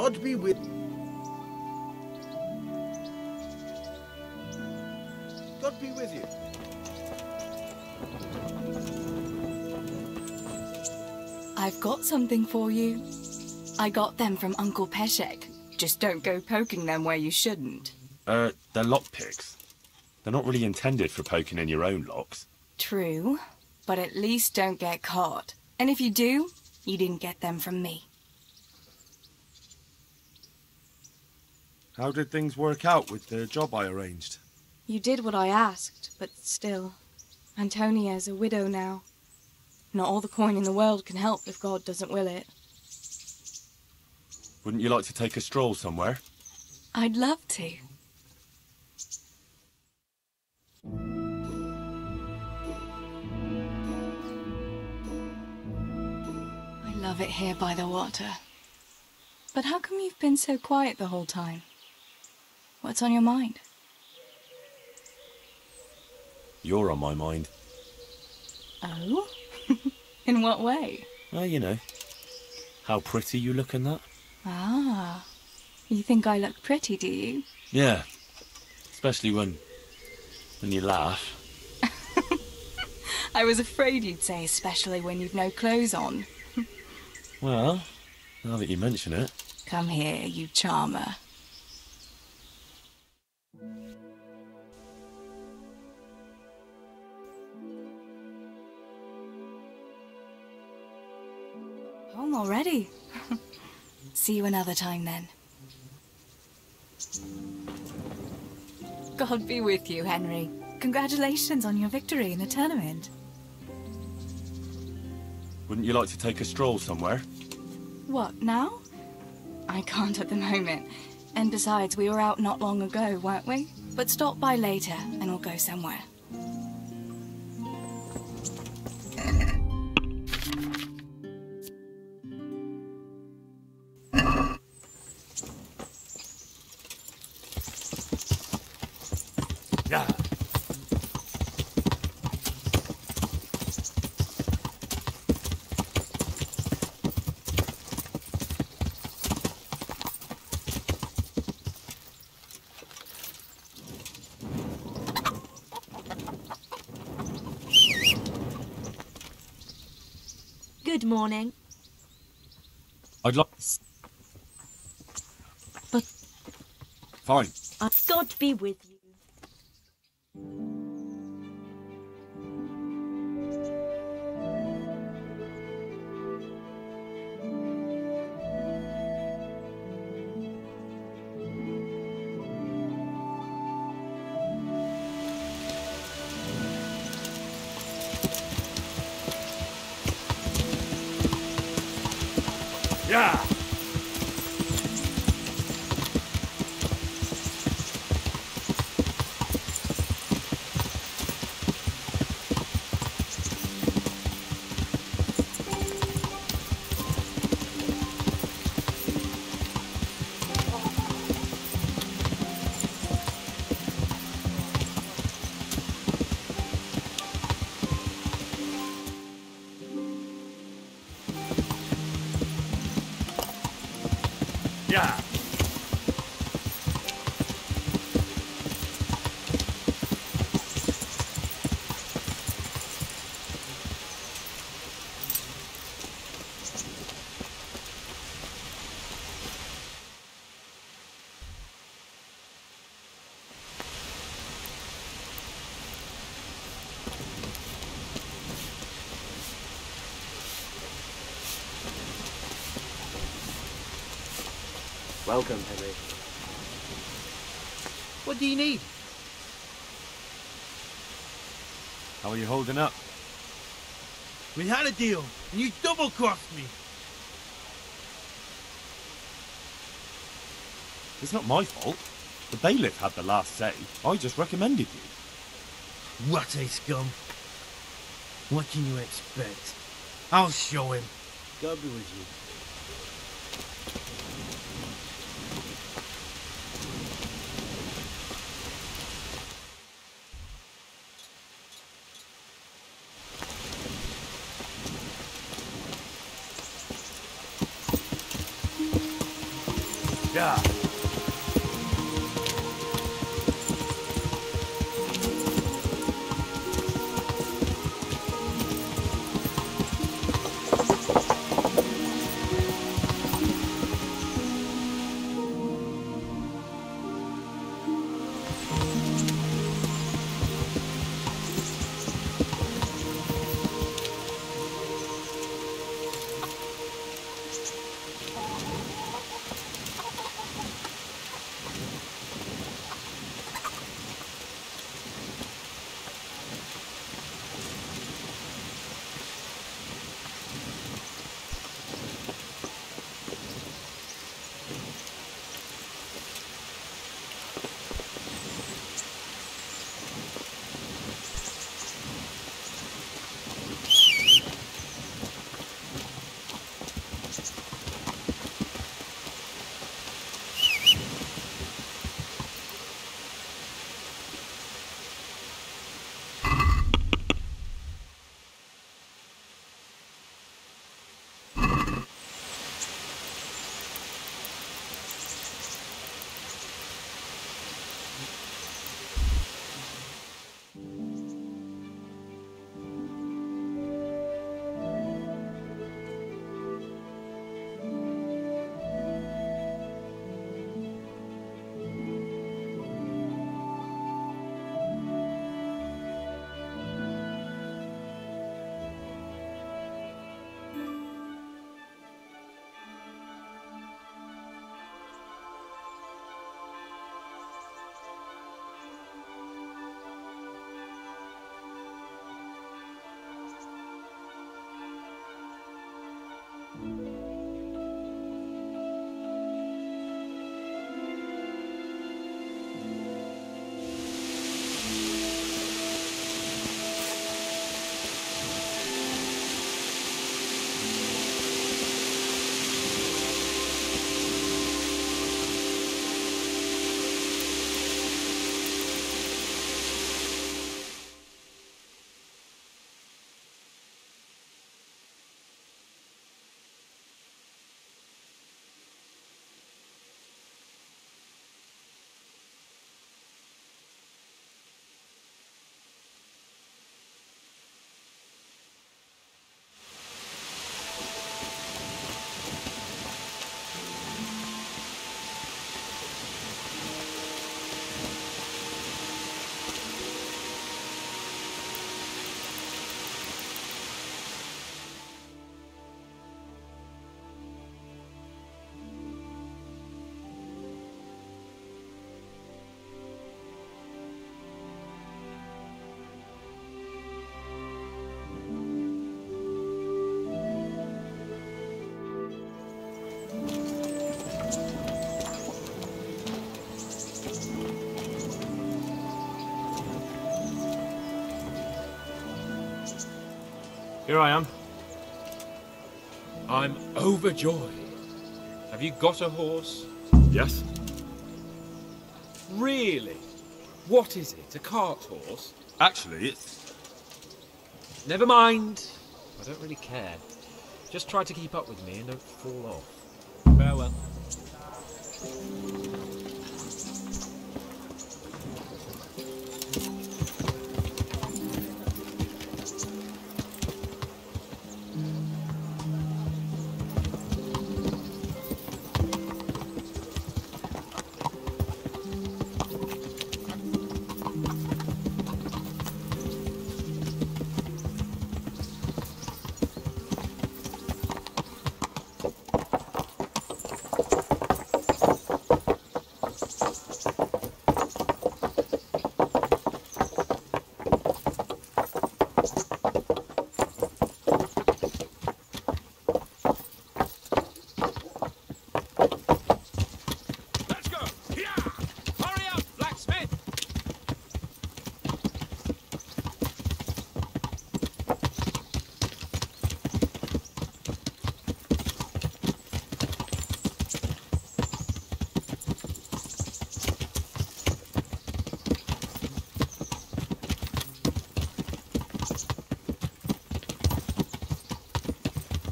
God be with God be with you. I've got something for you. I got them from Uncle Peshek. Just don't go poking them where you shouldn't. They're lockpicks. They're not really intended for poking in your own locks. True, but at least don't get caught. And if you do, you didn't get them from me. How did things work out with the job I arranged? You did what I asked, but still. Antonia's a widow now. Not all the coin in the world can help if God doesn't will it. Wouldn't you like to take a stroll somewhere? I'd love to. I love it here by the water. But how come you've been so quiet the whole time? What's on your mind? You're on my mind. Oh? In what way? Well, you know, how pretty you look in that. Ah, you think I look pretty, do you? Yeah, especially when you laugh. I was afraid you'd say especially when you've no clothes on. Well, now that you mention it. Come here, you charmer. Home already. See you another time then. God be with you, Henry. Congratulations on your victory in the tournament. Wouldn't you like to take a stroll somewhere? What, now? I can't at the moment. And besides, we were out not long ago, weren't we? But stop by later, and we'll go somewhere. Yeah. Good morning. I'd like... But... Fine. God be with you. Yeah. Yeah. Welcome, Henry. What do you need? How are you holding up? We had a deal, and you double-crossed me. It's not my fault. The bailiff had the last say. I just recommended you. What a scum. What can you expect? I'll show him. God be with you. Yeah. Here I am. I'm overjoyed. Have you got a horse? Yes? Really? What is it? A cart horse? Actually, it's... Never mind. I don't really care. Just try to keep up with me and don't fall off. Farewell.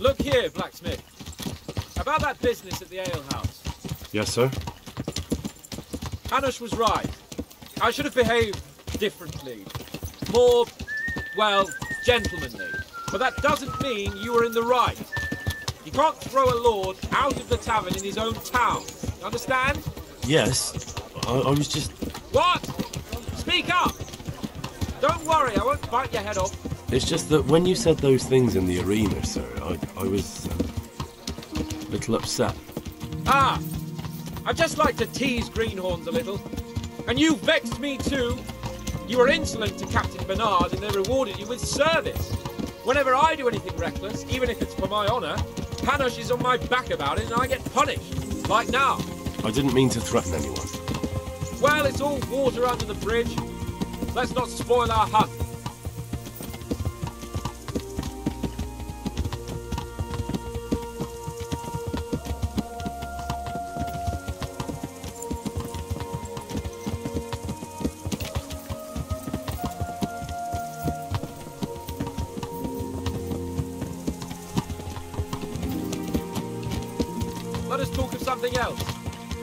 Look here, blacksmith. About that business at the alehouse. Yes, sir? Hanush was right. I should have behaved differently. More, well, gentlemanly. But that doesn't mean you were in the right. You can't throw a lord out of the tavern in his own town. Understand? Yes. I was just... What? Speak up! Don't worry, I won't bite your head off. It's just that when you said those things in the arena, sir, I was... a little upset. Ah! I just like to tease greenhorns a little. And you vexed me too. You were insolent to Captain Bernard and they rewarded you with service. Whenever I do anything reckless, even if it's for my honour, Hanush is on my back about it and I get punished. Like now. I didn't mean to threaten anyone. Well, it's all water under the bridge. Let's not spoil our hunt. Let us talk of something else.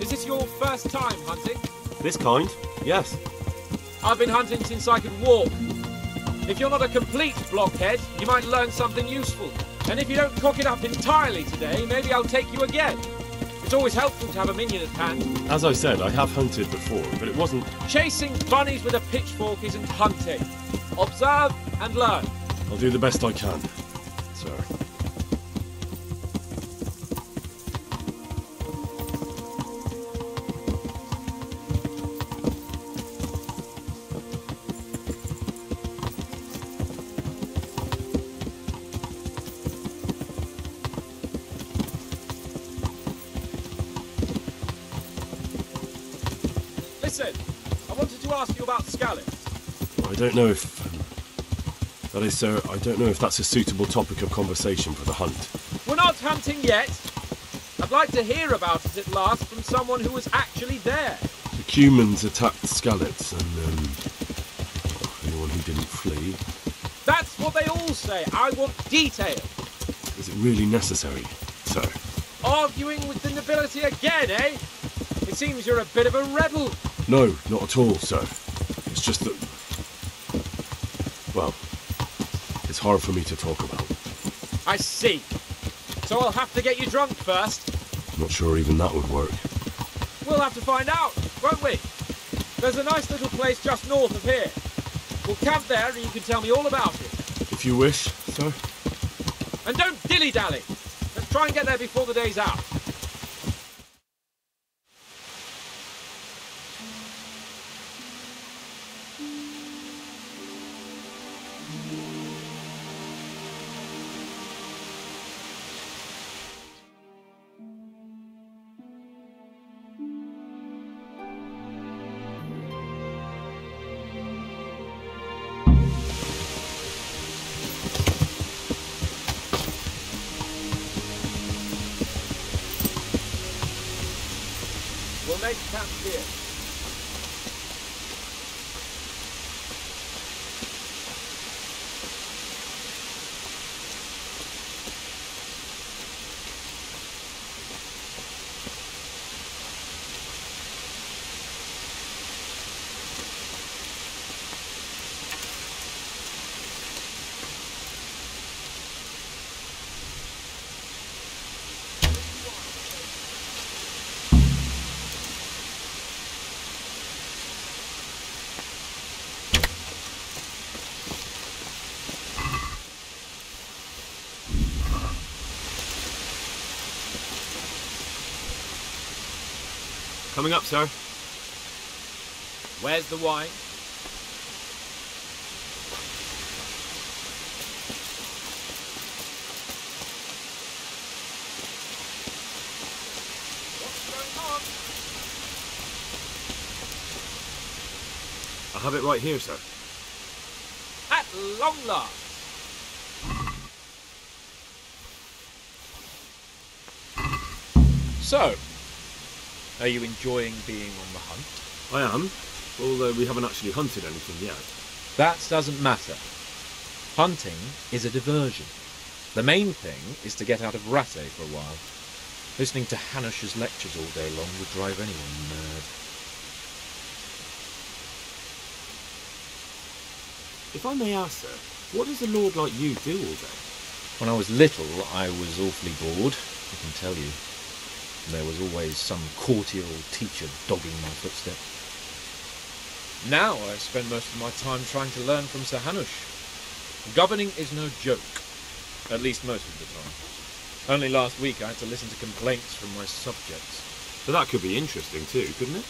Is this your first time hunting? This kind? Yes. I've been hunting since I could walk. If you're not a complete blockhead, you might learn something useful. And if you don't cock it up entirely today, maybe I'll take you again. It's always helpful to have a minion at hand. As I said, I have hunted before, but it wasn't... Chasing bunnies with a pitchfork isn't hunting. Observe and learn. I'll do the best I can, sir. Listen, I wanted to ask you about scallops. I don't know if... that is, sir, I don't know if that's a suitable topic of conversation for the hunt. We're not hunting yet. I'd like to hear about it at last from someone who was actually there. The Cumans attacked Skallets and, anyone who didn't flee. That's what they all say. I want detail. Is it really necessary, sir? Arguing with the nobility again, eh? It seems you're a bit of a rebel. No, not at all, sir. It's just that... well, it's hard for me to talk about. I see. So I'll have to get you drunk first. Not sure even that would work. We'll have to find out, won't we? There's a nice little place just north of here. We'll camp there and you can tell me all about it. If you wish, sir. And don't dilly-dally. Let's try and get there before the day's out. We'll make camp here. Coming up, sir. Where's the wine? What's going on? I have it right here, sir. At long last. So, are you enjoying being on the hunt? I am, although we haven't actually hunted anything yet. That doesn't matter. Hunting is a diversion. The main thing is to get out of Rattay for a while. Listening to Hanush's lectures all day long would drive anyone mad. If I may ask, sir, what does a lord like you do all day? When I was little, I was awfully bored, I can tell you. There was always some courtier or teacher dogging my footsteps. Now I spend most of my time trying to learn from Sir Hanush. Governing is no joke, at least most of the time. Only last week I had to listen to complaints from my subjects. But that could be interesting too, couldn't it?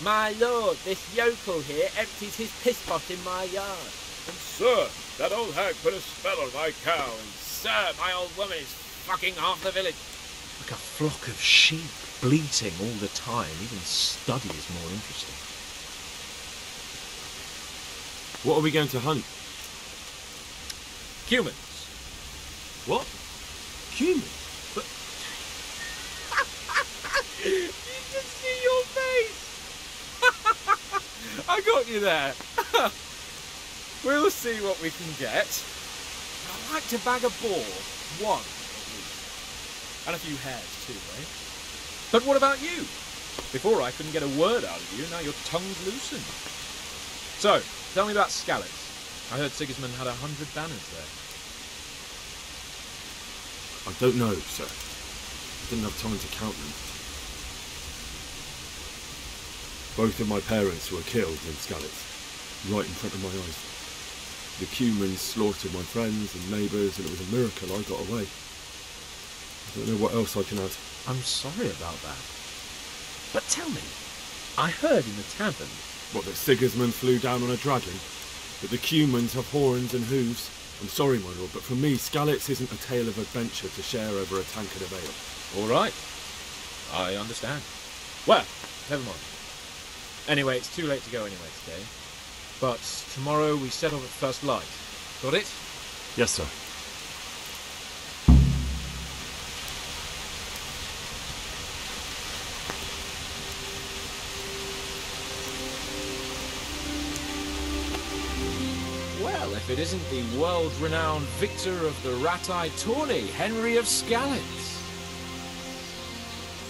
My lord, this yokel here empties his piss pot in my yard. And sir, that old hag put a spell on my cow, and Sir, my old woman is fucking half the village. like a flock of sheep, bleating all the time. Even study is more interesting. What are we going to hunt? Humans. What? Humans? But You just see your face! I got you there. We'll see what we can get. I'd like to bag a boar. One, at least. And a few hares too, eh? But what about you? Before I couldn't get a word out of you, now your tongue's loosened. So, tell me about Skalitz. I heard Sigismund had 100 banners there. I don't know, sir. I didn't have time to count them. Both of my parents were killed in Skalitz, right in front of my eyes. The Cumans slaughtered my friends and neighbours, and it was a miracle I got away. I don't know what else I can add. I'm sorry about that. But tell me, I heard in the tavern... What, that Sigismund flew down on a dragon? That the Cumans have horns and hooves? I'm sorry, my lord, but for me, Skalitz isn't a tale of adventure to share over a tankard of ale. All right. I understand. Well, never mind. Anyway, it's too late to go anyway today. But tomorrow we set off at first light. Got it? Yes, sir. Well, if it isn't the world-renowned victor of the Rat-Eye tourney, Henry of Skalitz.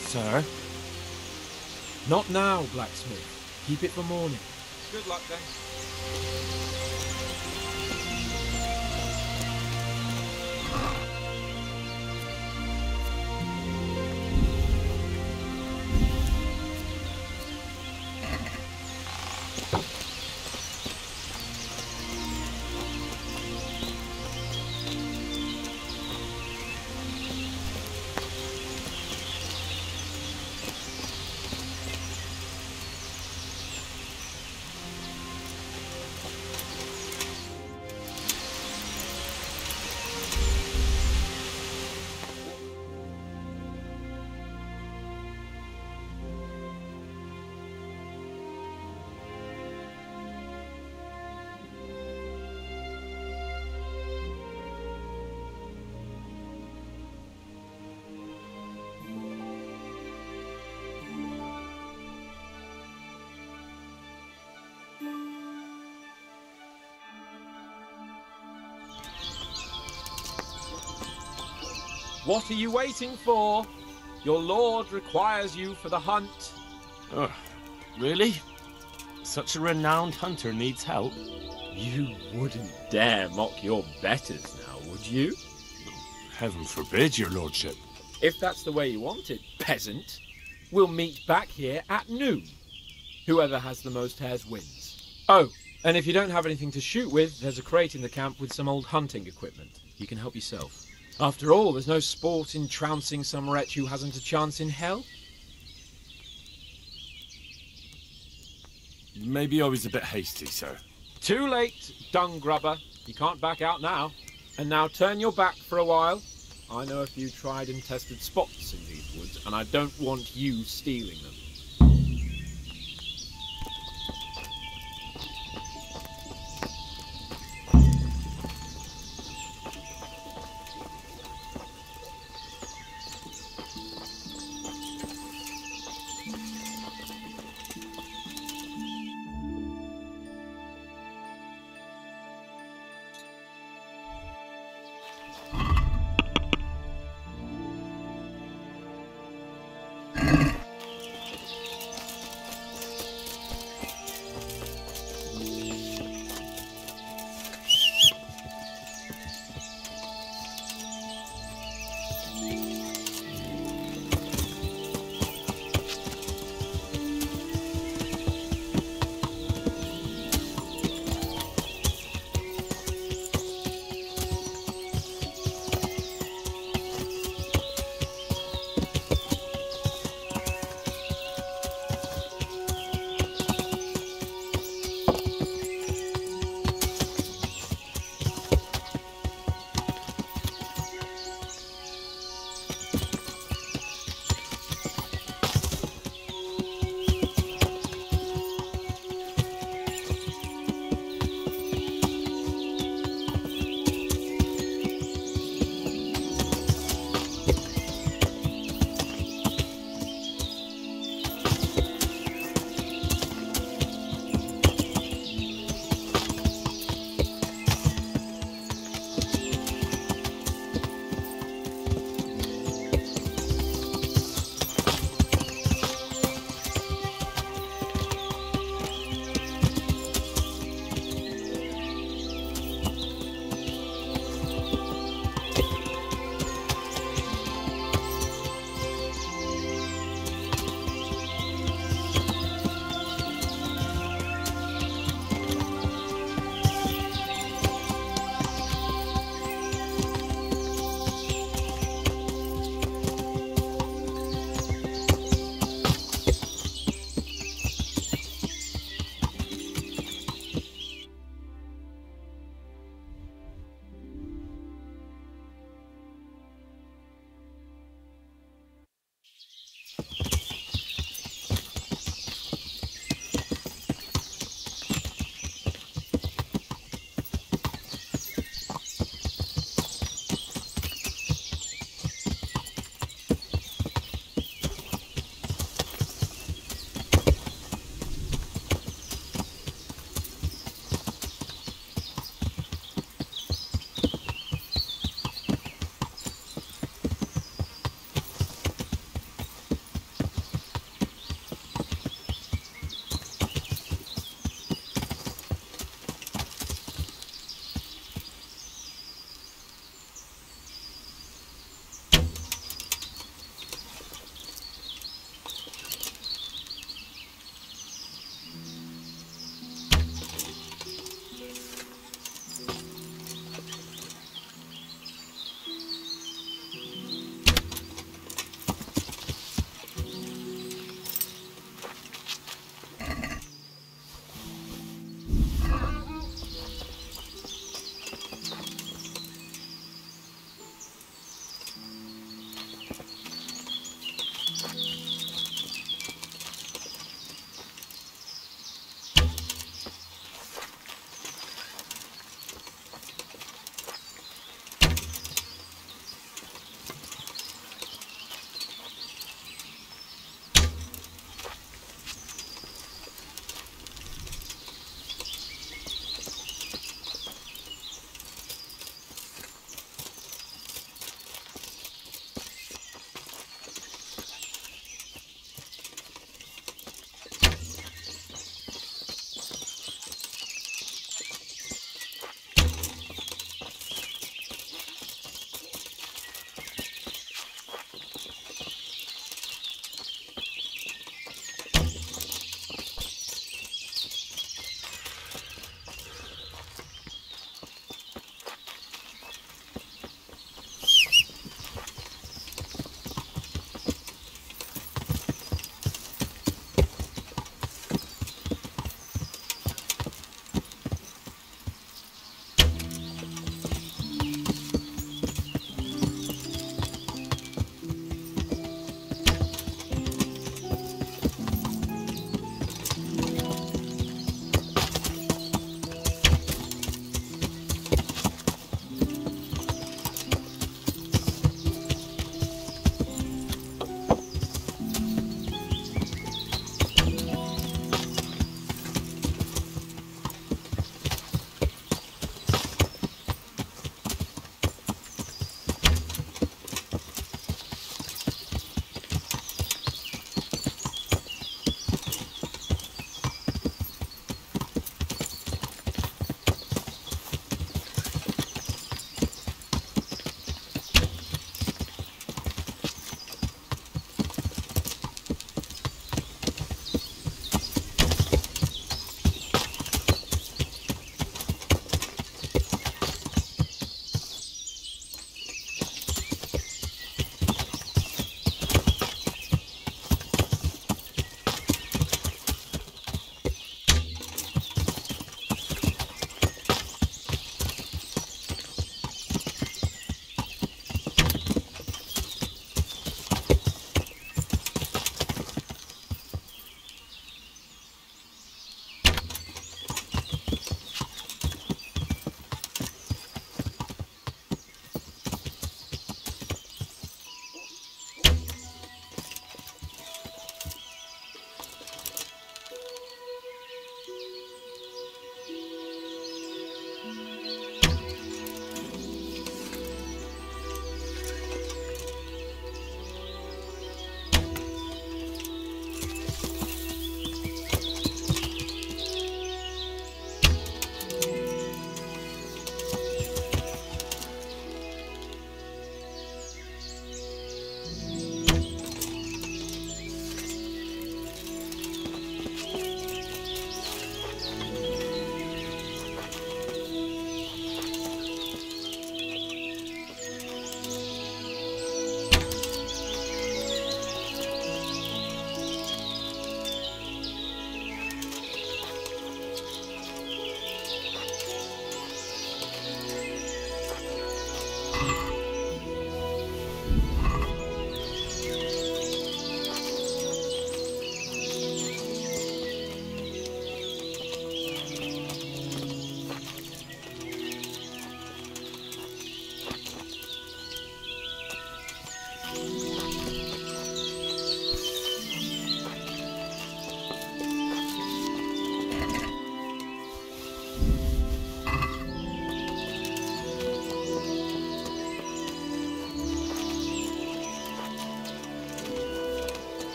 Sir? Not now, blacksmith. Keep it for morning. Good luck then. What are you waiting for? Your lord requires you for the hunt. Oh, really? Such a renowned hunter needs help? You wouldn't dare mock your betters now, would you? Heaven forbid, your lordship. If that's the way you want it, peasant, we'll meet back here at noon. Whoever has the most hares wins. Oh, and if you don't have anything to shoot with, there's a crate in the camp with some old hunting equipment. You can help yourself. After all, there's no sport in trouncing some wretch who hasn't a chance in hell. Maybe I was a bit hasty, sir. Too late, dung grubber. You can't back out now. And now turn your back for a while. I know a few tried and tested spots in these woods, and I don't want you stealing them.